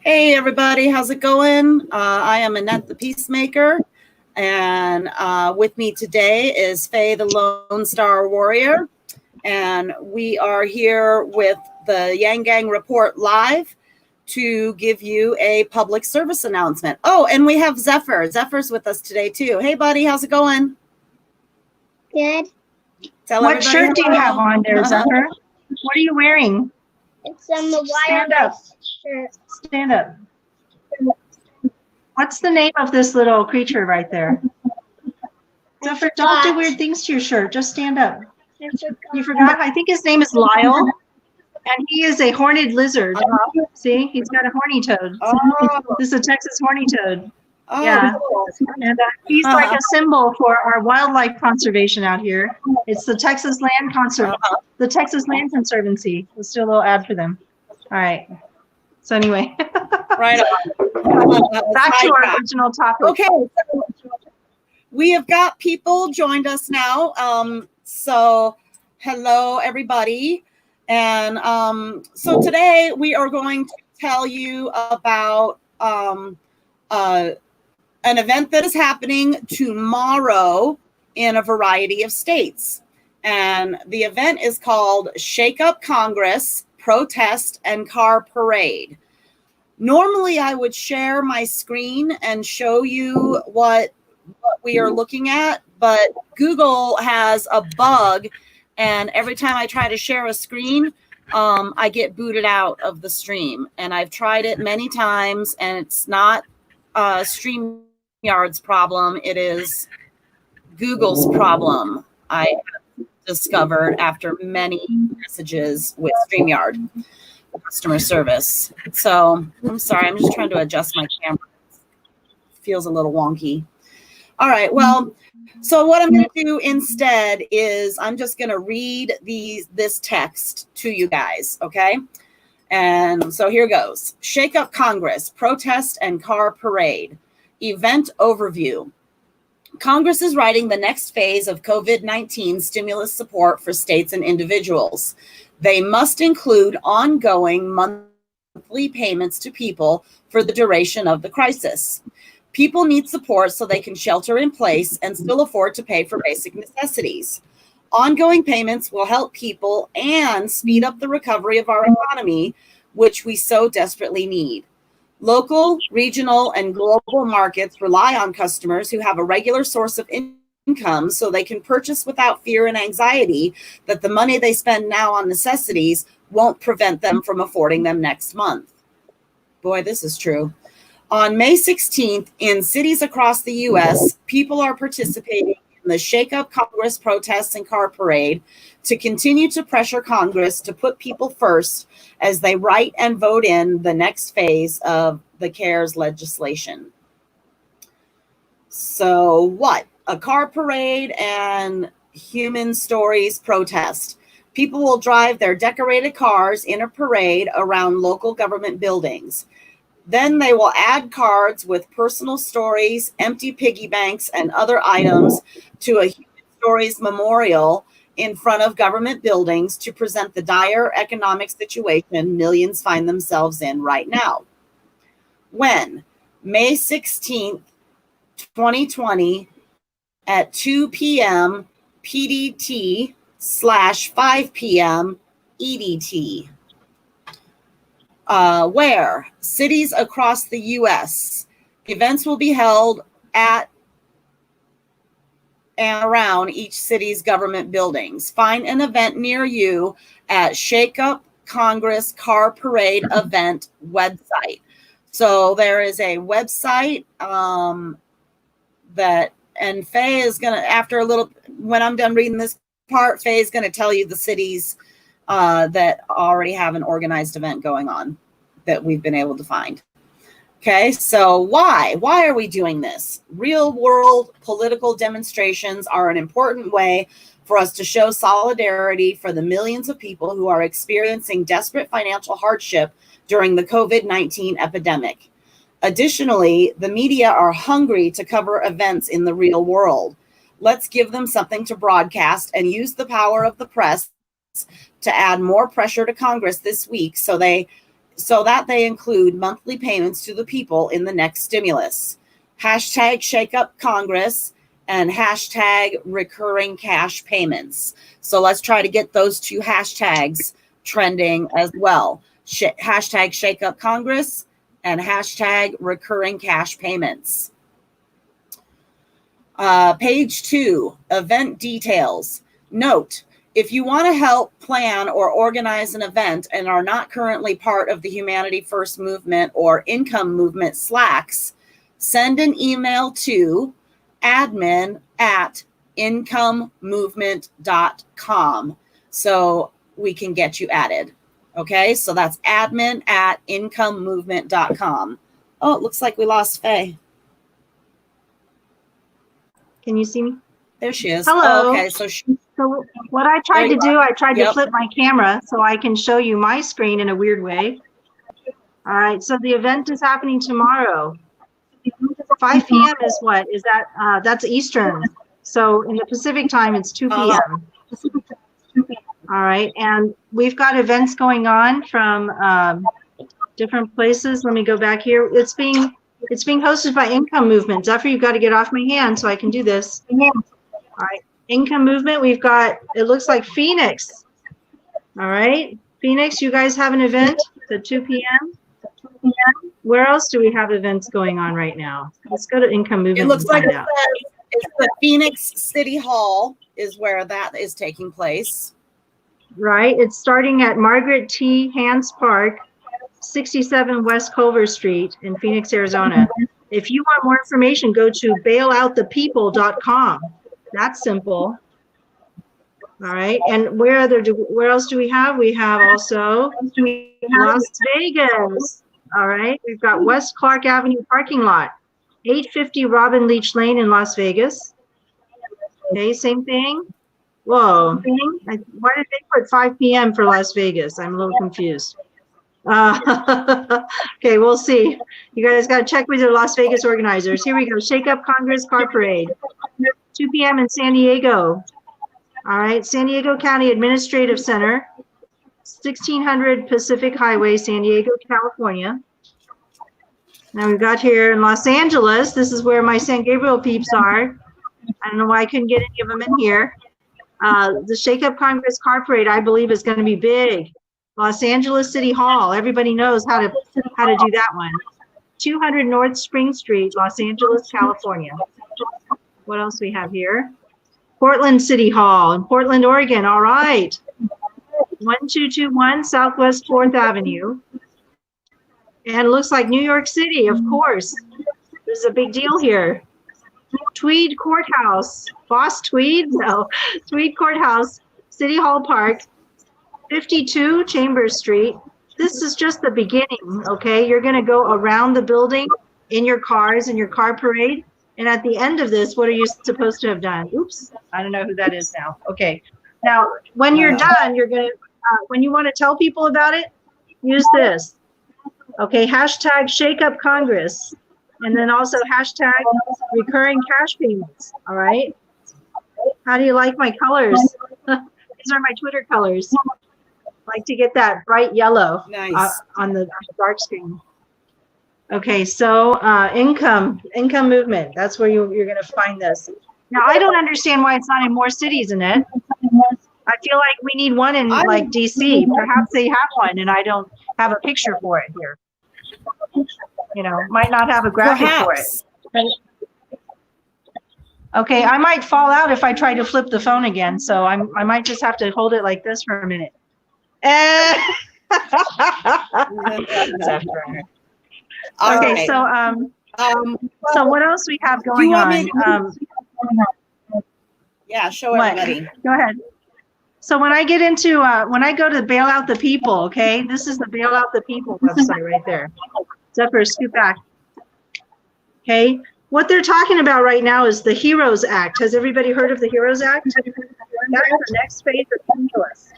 Hey everybody, how's it going? I am Annette the Peacemaker, and with me today is Faye the Lone Star Warrior, and we are here with the Yang Gang Report live to give you a public service announcement. Oh, and we have Zephyr. Zephyr's with us today too. Hey buddy, how's it going? Good. What shirt do you have on there, Zephyr? What are you wearing? It's the wireless shirt. Stand up. What's the name of this little creature right there? Zephyr, don't do weird things to your shirt. Just stand up. You forgot? I think his name is Lyle, and he is a horned lizard. See, he's got a horny toad. Oh. This is a Texas horny toad. Oh, Yeah. cool. And he's like a symbol for our wildlife conservation out here. It's the Texas Land the Texas Land Conservancy. Let's do a little ad for them. All right. So anyway, Right on. back to our original topic. Okay, so we have got people joined us now. So hello everybody. And so today we are going to tell you about an event that is happening tomorrow in a variety of states. And the event is called Shake Up Congress, Protest and Car Parade. Normally I would share my screen and show you what we are looking at, but Google has a bug, and every time I try to share a screen, I get booted out of the stream. And I've tried it many times, and it's not StreamYard's problem. It is Google's problem, I discovered after many messages with StreamYard customer service. So I'm sorry, I'm just trying to adjust my camera. It feels a little wonky. All right, well, so what I'm going to do instead is I'm just going to read this text to you guys, okay? And so here goes. Shake Up Congress, Protest and Car Parade. Event overview. Congress is writing the next phase of COVID-19 stimulus support for states and individuals. They must include ongoing monthly payments to people for the duration of the crisis. People need support so they can shelter in place and still afford to pay for basic necessities. Ongoing payments will help people and speed up the recovery of our economy, which we so desperately need. Local, regional, and global markets rely on customers who have a regular source of income so they can purchase without fear and anxiety that the money they spend now on necessities won't prevent them from affording them next month. Boy, this is true. On May 16th, in cities across the U.S., people are participating in the Shake Up Congress protests and car parade to continue to pressure Congress to put people first as they write and vote in the next phase of the CARES legislation. So what? A car parade and human stories protest. People will drive their decorated cars in a parade around local government buildings. Then they will add cards with personal stories, empty piggy banks, and other items to a Human Stories memorial in front of government buildings to present the dire economic situation millions find themselves in right now. When? May 16th, 2020 at 2 p.m. PDT / 5 p.m. EDT. Where? Cities across the U.S. Events will be held at and around each city's government buildings. Find an event near you at Shake Up Congress Car Parade event website. So there is a website that, and Faye is going to, after a little, when I'm done reading this part, Faye is going to tell you the cities that already have an organized event going on that we've been able to find. Okay, so why are we doing this? Real world political demonstrations are an important way for us to show solidarity for the millions of people who are experiencing desperate financial hardship during the COVID-19 epidemic. Additionally, the media are hungry to cover events in the real world. Let's give them something to broadcast and use the power of the press to add more pressure to Congress this week so so that they include monthly payments to the people in the next stimulus. Hashtag Shake Up Congress and hashtag recurring cash payments. So let's try to get those two hashtags trending as well. Hashtag Shake Up Congress and hashtag recurring cash payments. Page 2, event details. Note, if you want to help plan or organize an event and are not currently part of the Humanity First Movement or Income Movement Slacks, send an email to admin@incomemovement.com so we can get you added. Okay, so that's admin@incomemovement.com. Oh, it looks like we lost Faye. Can you see me? There she is. Hello. Oh, okay, so what I tried to do, I tried to Yep. flip my camera so I can show you my screen in a weird way. All right, so the event is happening tomorrow. 5 p.m. is what? Is that, that's Eastern. So in the Pacific time, it's 2 p.m. All right, and we've got events going on from different places. Let me go back here. It's being hosted by Income Movement. Zephyr, you've got to get off my hand so I can do this. All right, Income Movement, we've got, it looks like Phoenix. All right, Phoenix, you guys have an event at 2 p.m. Where else do we have events going on right now? Let's go to Income Movement. it looks and like find out. it's the Phoenix City Hall is where that is taking place. Right, it's starting at Margaret T. Hans Park, 67 West Culver Street in Phoenix, Arizona. If you want more information, go to bailoutthepeople.com. That's simple. All right, and where else do we have? We have also Las Vegas. All right, we've got West Clark Avenue parking lot, 850 Robin Leach Lane in Las Vegas. Okay, same thing. Whoa, why did they put 5 p.m. for Las Vegas? I'm a little confused. Okay, we'll see. You guys got to check with your Las Vegas organizers. Here we go. Shake Up Congress Car Parade, 2 p.m. in San Diego. All right, San Diego County Administrative Center, 1600 Pacific Highway, San Diego, California. Now we've got here in Los Angeles. This is where my San Gabriel peeps are. I don't know why I couldn't get any of them in here. The Shake Up Congress Car Parade, I believe, is going to be big. Los Angeles City Hall. Everybody knows how to do that one. 200 North Spring Street, Los Angeles, California. What else we have here? Portland City Hall in Portland, Oregon. All right. 1221 Southwest 4th Avenue. And it looks like New York City, of course. This is a big deal here. Tweed Courthouse. Boss Tweed? No. Tweed Courthouse, City Hall Park, 52 Chambers Street. This is just the beginning, okay? You're going to go around the building in your cars, in your car parade. And at the end of this, what are you supposed to have done? Oops, I don't know who that is now. Okay. Now, when you're done, you're going to, when you want to tell people about it, use this. Okay, hashtag Shake Up Congress. And then also hashtag recurring cash payments. All right. How do you like my colors? These are my Twitter colors. I like to get that bright yellow on the dark screen. Okay, so income movement. That's where you're going to find this. Now, I don't understand why it's not in more cities, Annette. I feel like we need one in like DC. Perhaps they have one, and I don't have a picture for it here. You know, might not have a graphic for it. Okay, I might fall out if I try to flip the phone again, so I might just have to hold it like this for a minute. Okay, Right. So what else we have going on? Yeah, show everybody. Go ahead. So when I get into when I go to Bail Out the People, okay, this is the Bail Out the People website right there. Zephyr, scoot back. Okay, what they're talking about right now is the HEROES Act. Has everybody heard of the HEROES Act? That's the next phase of stimulus.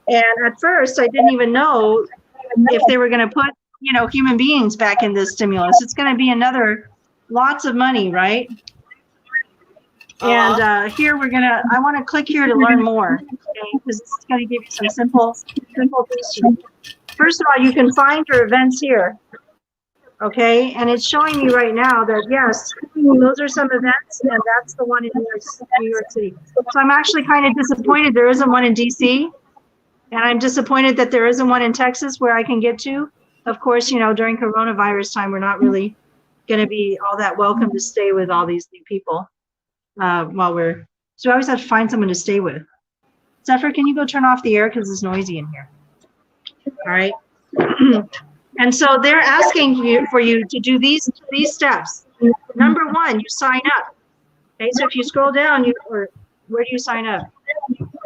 And at first, I didn't even know if they were going to put, you know, human beings back in this stimulus. It's going to be another lots of money, right? And here we're gonna. I want to click here to learn more, okay? Because it's going to give you some simple things to do. first of all, you can find your events here. Okay, and it's showing me right now that yes, those are some events, and that's the one in New York City. So I'm actually kind of disappointed there isn't one in DC, and I'm disappointed that there isn't one in Texas where I can get to. Of course, you know, during coronavirus time, we're not really going to be all that welcome to stay with all these new people so I always have to find someone to stay with. Zephyr, can you go turn off the air because it's noisy in here? All right. And so they're asking for you to do these steps. Number one, you sign up. Okay, so if you scroll down, where do you sign up?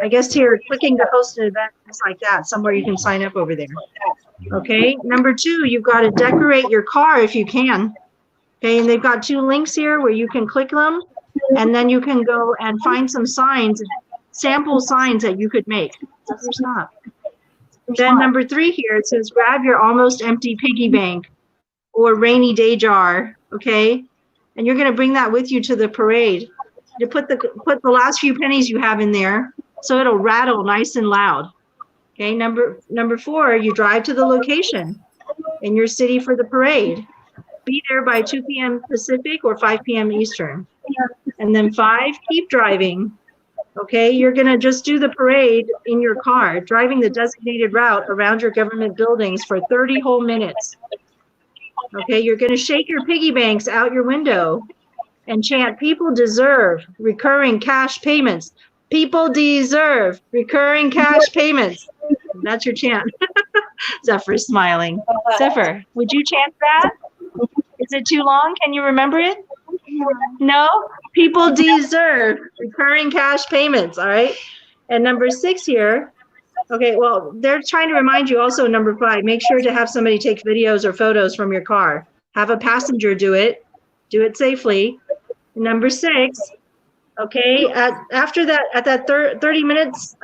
I guess here, clicking to host an event, things like that, somewhere you can sign up over there. Okay, number two, you've got to decorate your car if you can. Okay, and they've got 2 links here where you can click them, and then you can go and find some signs, sample signs that you could make. Stop. Then number 3 here, it says grab your almost empty piggy bank or rainy day jar, okay? And you're gonna bring that with you to the parade. You put the last few pennies you have in there so it'll rattle nice and loud. Okay, number 4, you drive to the location in your city for the parade. Be there by 2 p.m. Pacific or 5 p.m. Eastern. And then 5, keep driving. Okay, you're gonna just do the parade in your car, driving the designated route around your government buildings for 30 whole minutes. Okay, you're gonna shake your piggy banks out your window and chant, "People deserve recurring cash payments. People deserve recurring cash payments." That's your chant. Zephyr's smiling. Zephyr, would you chant that? Is it too long? Can you remember it? No? People deserve recurring cash payments, all right? And number 6 here, okay, well, they're trying to remind you also, number 5, make sure to have somebody take videos or photos from your car. Have a passenger do it safely. Number 6, okay, after that, at that 30 minutes,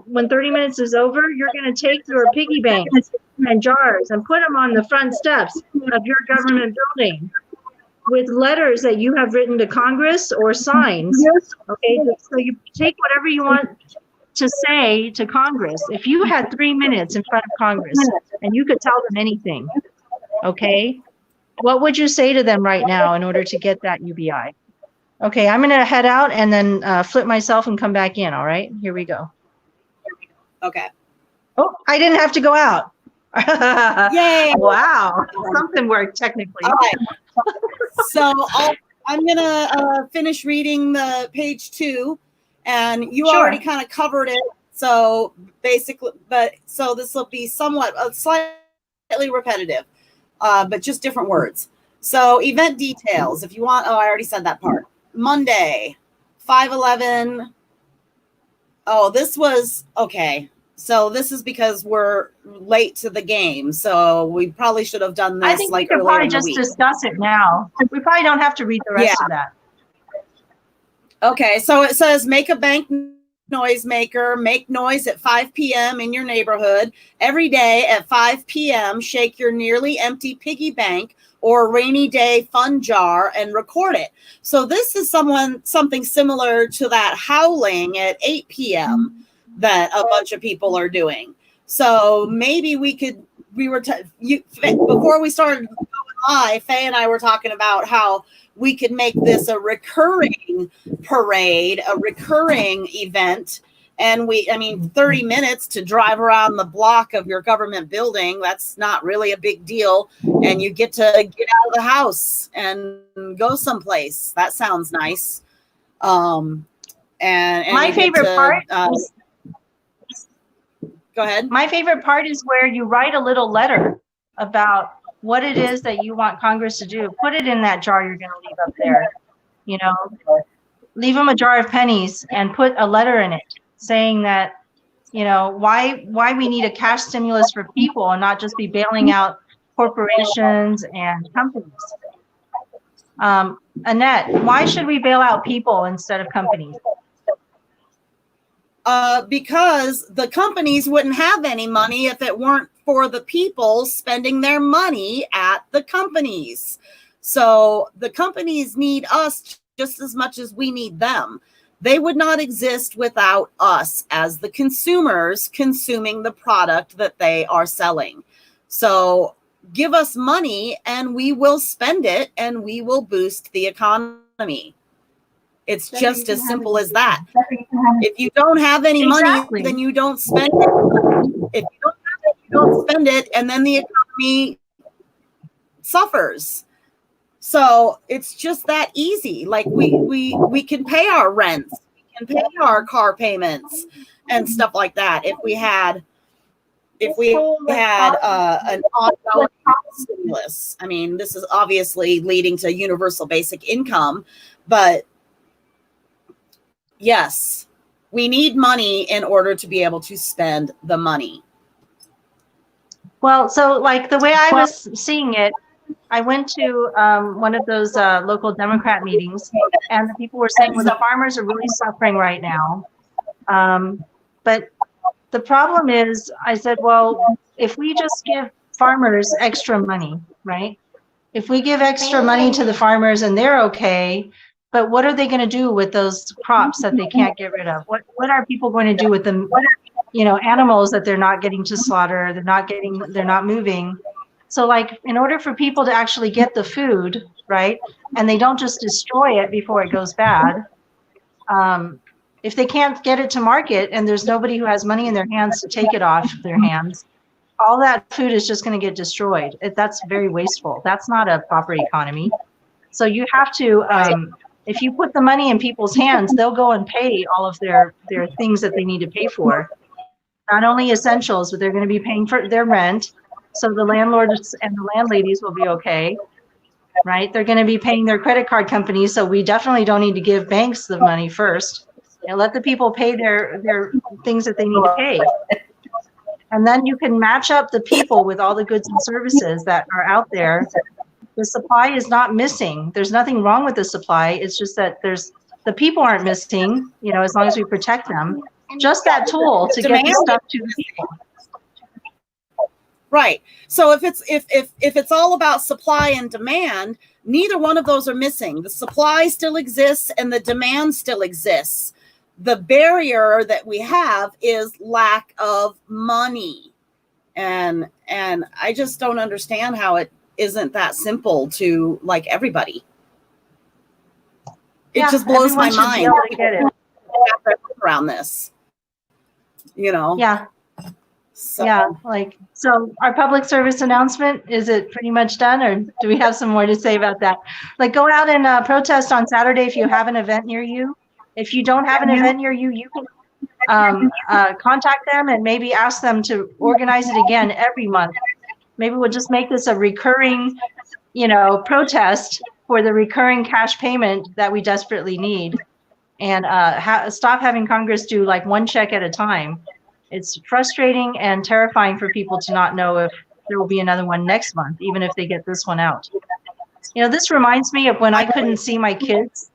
when 30 minutes is over, you're gonna take your piggy banks and jars and put them on the front steps of your government building with letters that you have written to Congress or signs. Okay, so you take whatever you want to say to Congress. If you had 3 minutes in front of Congress and you could tell them anything, okay, what would you say to them right now in order to get that UBI? Okay, I'm gonna head out and then flip myself and come back in, all right? Here we go. Okay. Oh, I didn't have to go out. Yay! Wow, something worked technically. All right. So I'm gonna finish reading the page 2, and you already kind of covered it. So basically, so this will be somewhat slightly repetitive, but just different words. So event details. If you want, I already said that part. Monday, 5/11. Oh, this was okay. So this is because we're late to the game. So we probably should have done this. I think we could probably just discuss it now. We probably don't have to read the rest of that. Okay, so it says make a bank noise maker, make noise at 5 p.m. in your neighborhood. Every day at 5 p.m., shake your nearly empty piggy bank or rainy day fun jar and record it. So this is something similar to that howling at 8 p.m. that a bunch of people are doing. So maybe before we started going live, Faye and I were talking about how we could make this a recurring parade, a recurring event. And 30 minutes to drive around the block of your government building, that's not really a big deal. And you get to get out of the house and go someplace. That sounds nice. And my favorite part go ahead. My favorite part is where you write a little letter about what it is that you want Congress to do. Put it in that jar you're going to leave up there. You know, leave them a jar of pennies and put a letter in it saying that, you know, why we need a cash stimulus for people and not just be bailing out corporations and companies. Annette, why should we bail out people instead of companies? Because the companies wouldn't have any money if it weren't for the people spending their money at the companies. So the companies need us just as much as we need them. They would not exist without us as the consumers consuming the product that they are selling. So give us money and we will spend it and we will boost the economy. It's just as simple as that. If you don't have any money, then you don't spend it. If you don't have it, you don't spend it, and then the economy suffers. So it's just that easy. Like we can pay our rents, we can pay our car payments and stuff like that if we had an ongoing stimulus. I mean, this is obviously leading to universal basic income, but yes, we need money in order to be able to spend the money. Well, so like the way I was seeing it, I went to one of those local Democrat meetings, and the people were saying, well, the farmers are really suffering right now. But the problem is, I said, well, if we just give farmers extra money, right? If we give extra money to the farmers and they're okay, but what are they going to do with those crops that they can't get rid of? What are people going to do with them? What are, animals that they're not getting to slaughter? They're not moving. So like, in order for people to actually get the food, right, and they don't just destroy it before it goes bad, if they can't get it to market and there's nobody who has money in their hands to take it off their hands, all that food is just going to get destroyed. That's very wasteful. That's not a proper economy. So you have to, if you put the money in people's hands, they'll go and pay all of their things that they need to pay for. Not only essentials, but they're going to be paying for their rent. So the landlords and the landladies will be okay, right? They're going to be paying their credit card companies. So we definitely don't need to give banks the money first. And let the people pay their things that they need to pay. And then you can match up the people with all the goods and services that are out there. The supply is not missing. There's nothing wrong with the supply. It's just that the people aren't missing, as long as we protect them. Just that tool to get the stuff to the people. Right. So if it's all about supply and demand, neither one of those are missing. The supply still exists and the demand still exists. The barrier that we have is lack of money. And I just don't understand how it isn't that simple to like everybody. It just blows my mind to get it. around this. Yeah. So. Yeah, so our public service announcement, is it pretty much done, or do we have some more to say about that? Like, go out and protest on Saturday if you have an event near you. If you don't have an event near you, you can contact them and maybe ask them to organize it again every month. Maybe we'll just make this a recurring, protest for the recurring cash payment that we desperately need, and stop having Congress do like one check at a time. It's frustrating and terrifying for people to not know if there will be another one next month, even if they get this one out. This reminds me of when I couldn't see my kids.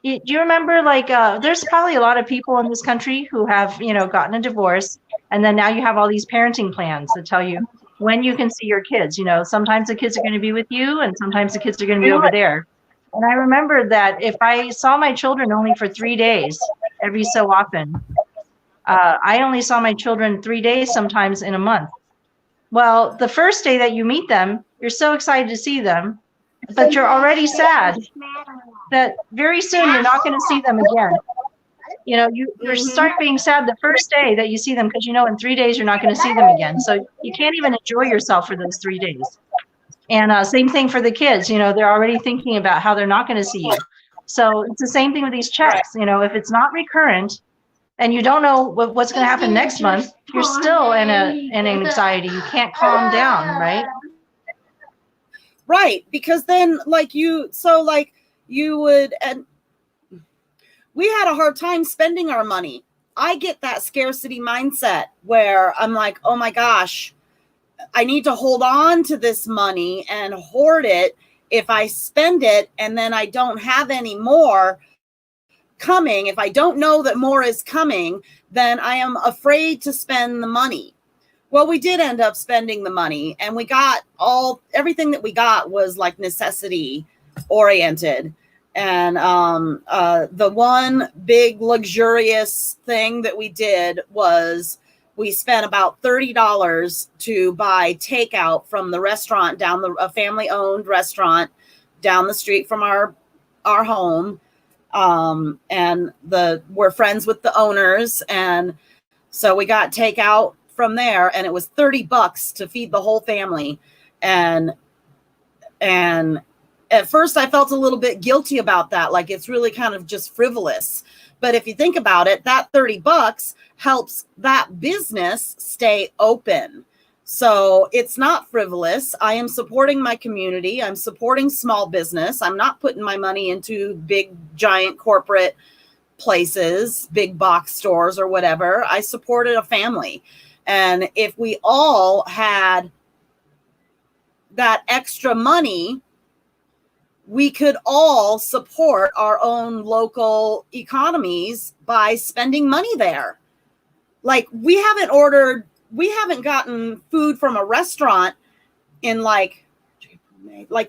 Do you remember, there's probably a lot of people in this country who have, gotten a divorce, and then now you have all these parenting plans that tell you when you can see your kids. Sometimes the kids are going to be with you, and sometimes the kids are going to be over there. And I remember that if I saw my children only for 3 days, every so often, I only saw my children 3 days sometimes in a month. Well, the first day that you meet them, you're so excited to see them, but you're already sad that very soon you're not going to see them again. You start being sad the first day that you see them, because in 3 days you're not going to see them again. So you can't even enjoy yourself for those 3 days. And same thing for the kids. They're already thinking about how they're not going to see you. So it's the same thing with these checks. If it's not recurrent, and you don't know what's going to happen next month, you're still in an anxiety. You can't calm down, right? Right, because then you would, and we had a hard time spending our money. I get that scarcity mindset where I'm like, oh my gosh, I need to hold on to this money and hoard it. If I spend it and then I don't have any more coming, if I don't know that more is coming, then I am afraid to spend the money. Well, we did end up spending the money, and we got everything that we got was like necessity oriented. And the one big luxurious thing that we did was we spent about $30 to buy takeout from the restaurant a family-owned restaurant down the street from our home. And we're friends with the owners, and so we got takeout from there, and it was $30 to feed the whole family. And at first I felt a little bit guilty about that. Like, it's really kind of just frivolous. But if you think about it, that $30 helps that business stay open. So it's not frivolous. I am supporting my community. I'm supporting small business. I'm not putting my money into big, giant corporate places, big box stores or whatever. I supported a family. And if we all had that extra money, we could all support our own local economies by spending money there. Like, we haven't gotten food from a restaurant in like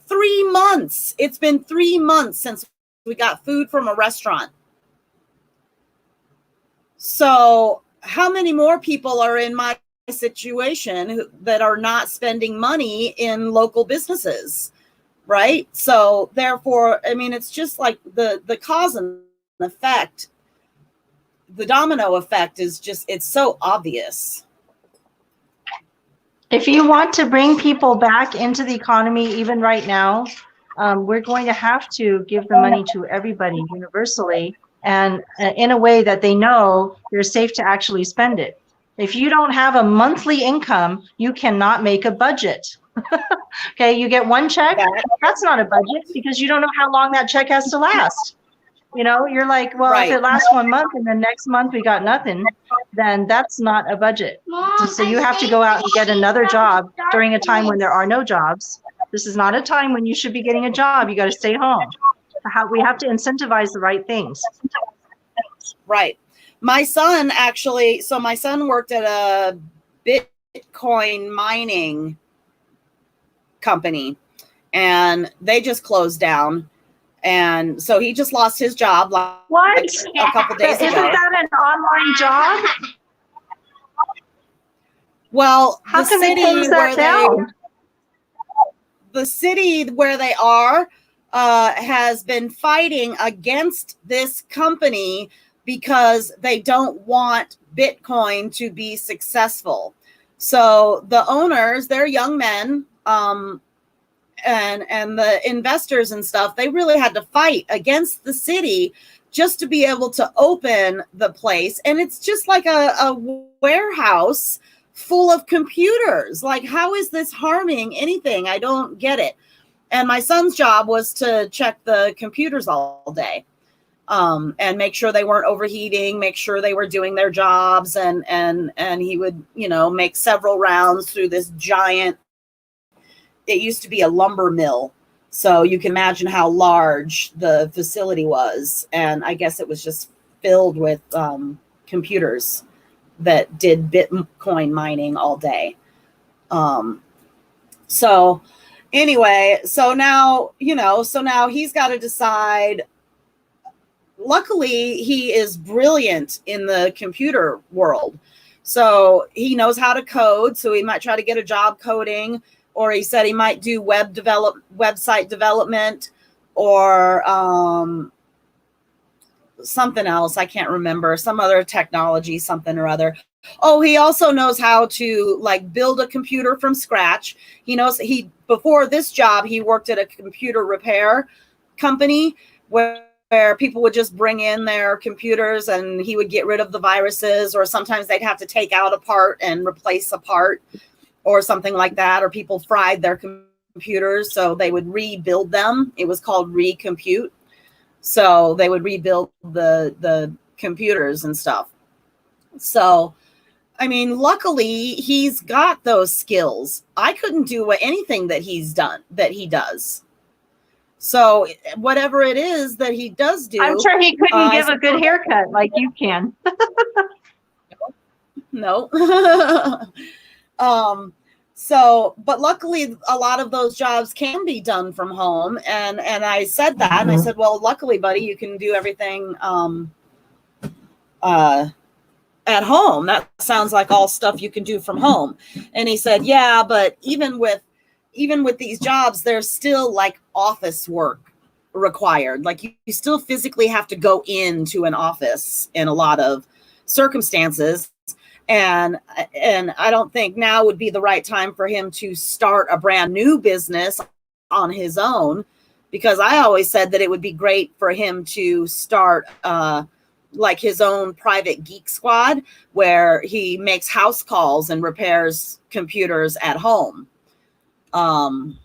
3 months. It's been 3 months since we got food from a restaurant. So how many more people are in my situation that are not spending money in local businesses? Right? So therefore, I mean, it's just like the cause and effect, the domino effect is just, it's so obvious. If you want to bring people back into the economy, even right now, we're going to have to give the money to everybody universally, and in a way that they know they're safe to actually spend it. If you don't have a monthly income, you cannot make a budget. Okay, you get one check, that's not a budget, because you don't know how long that check has to last. You know, you're like, well, if it lasts 1 month and then next month we got nothing, then that's not a budget. So you have to go out and get another job during a time when there are no jobs. This is not a time when you should be getting a job. You got to stay home. We have to incentivize the right things. Right. My son my son worked at a Bitcoin mining company, and they just closed down. And so he just lost his job like a couple days ago. Isn't that an online job? Well, how can they close that down? The city where they are has been fighting against this company because they don't want Bitcoin to be successful. So the owners, they're young men, and the investors and stuff, they really had to fight against the city just to be able to open the place. And it's just like a warehouse full of computers. Like, how is this harming anything? I don't get it. And my son's job was to check the computers all day, and make sure they weren't overheating, make sure they were doing their jobs. And he would, make several rounds through this giant, it used to be a lumber mill. So you can imagine how large the facility was. And I guess it was just filled with computers that did Bitcoin mining all day. So anyway, so now he's got to decide. Luckily, he is brilliant in the computer world. So he knows how to code. So he might try to get a job coding, or he said he might do website development, or something else. I can't remember, some other technology, something or other. Oh, he also knows how to build a computer from scratch. Before this job, he worked at a computer repair company where people would just bring in their computers and he would get rid of the viruses, or sometimes they'd have to take out a part and replace a part or something like that, or people fried their computers, so they would rebuild them. It was called recompute. So they would rebuild the computers and stuff. So, I mean, luckily he's got those skills. I couldn't do anything that he does. So whatever it is that he does do, I'm sure he couldn't give a good haircut like you can. No. But luckily a lot of those jobs can be done from home. And I said that, and I said, well, luckily, buddy, you can do everything, at home. That sounds like all stuff you can do from home. And he said, yeah, but even with these jobs, there's still like office work required. Like you still physically have to go into an office in a lot of circumstances. And I don't think now would be the right time for him to start a brand new business on his own, because I always said that it would be great for him to start like his own private geek squad where he makes house calls and repairs computers at home. And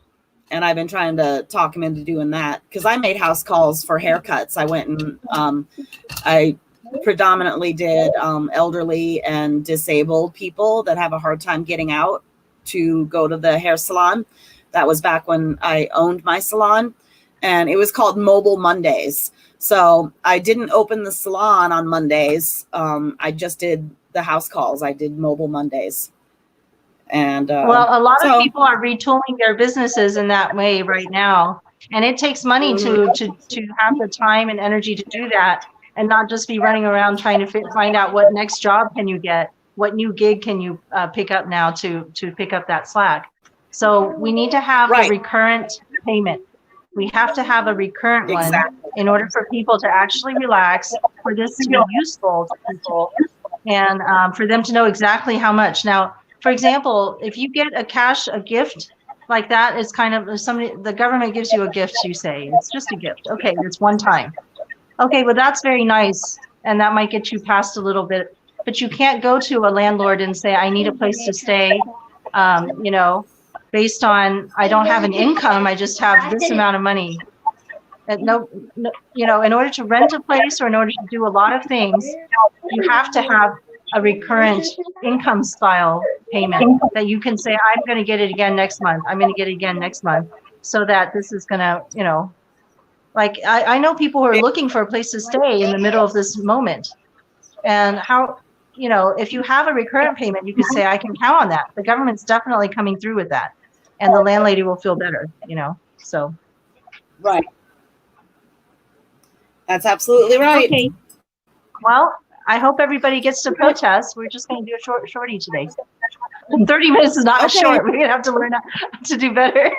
I've been trying to talk him into doing that because I made house calls for haircuts. I went and I predominantly did elderly and disabled people that have a hard time getting out to go to the hair salon. That was back when I owned my salon, and it was called Mobile Mondays. So I didn't open the salon on Mondays. I just did the house calls. I did Mobile Mondays. And well, a lot of people are retooling their businesses in that way right now, and it takes money to have the time and energy to do that, and not just be running around trying to find out what next job can you get, what new gig can you pick up now to pick up that slack. So we need to have a recurrent payment. We have to have a recurrent one in order for people to actually relax, for this to be useful to people, and for them to know exactly how much. Now, for example, if you get a gift like that, is kind of the government gives you a gift, you say, it's just a gift. Okay, it's one time. Okay, well, that's very nice, and that might get you past a little bit, but you can't go to a landlord and say, I need a place to stay, based on, I don't have an income, I just have this amount of money. And no, in order to rent a place or in order to do a lot of things, you have to have a recurrent income style payment that you can say, I'm going to get it again next month. I'm going to get it again next month, so that this is going to, like I know people who are looking for a place to stay in the middle of this moment. And how, if you have a recurrent payment, you can say, I can count on that. The government's definitely coming through with that. And the landlady will feel better, so. Right. That's absolutely right. Okay. Well, I hope everybody gets to protest. We're just going to do a shorty today. 30 minutes is not short. We're going to have to learn how to do better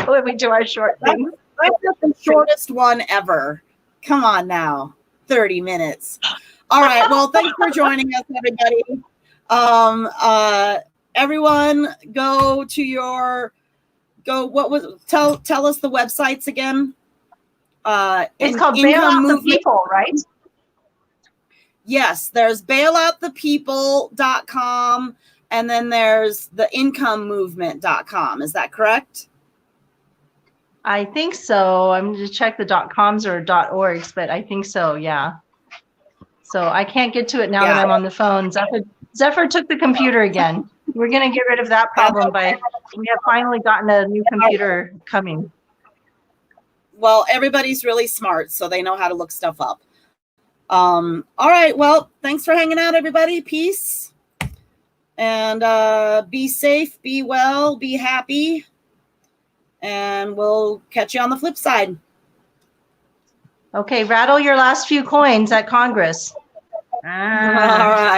when we do our short thing. That's the shortest one ever. Come on now. 30 minutes. All right. Well, thanks for joining us, everybody. Everyone tell us the websites again. It's called Bail Out the People, right? Yes, there's bailoutthepeople.com, and then there's the incomemovement.com. Is that correct? I think so. I'm going to check the .coms or .orgs, but I think so, yeah. So I can't get to it now that I'm on the phone. Zephyr took the computer again. We're going to get rid of that problem we have finally gotten a new computer coming. Well, everybody's really smart, so they know how to look stuff up. All right. Well, thanks for hanging out, everybody. Peace. And be safe, be well, be happy. And we'll catch you on the flip side. Okay, rattle your last few coins at Congress. All right.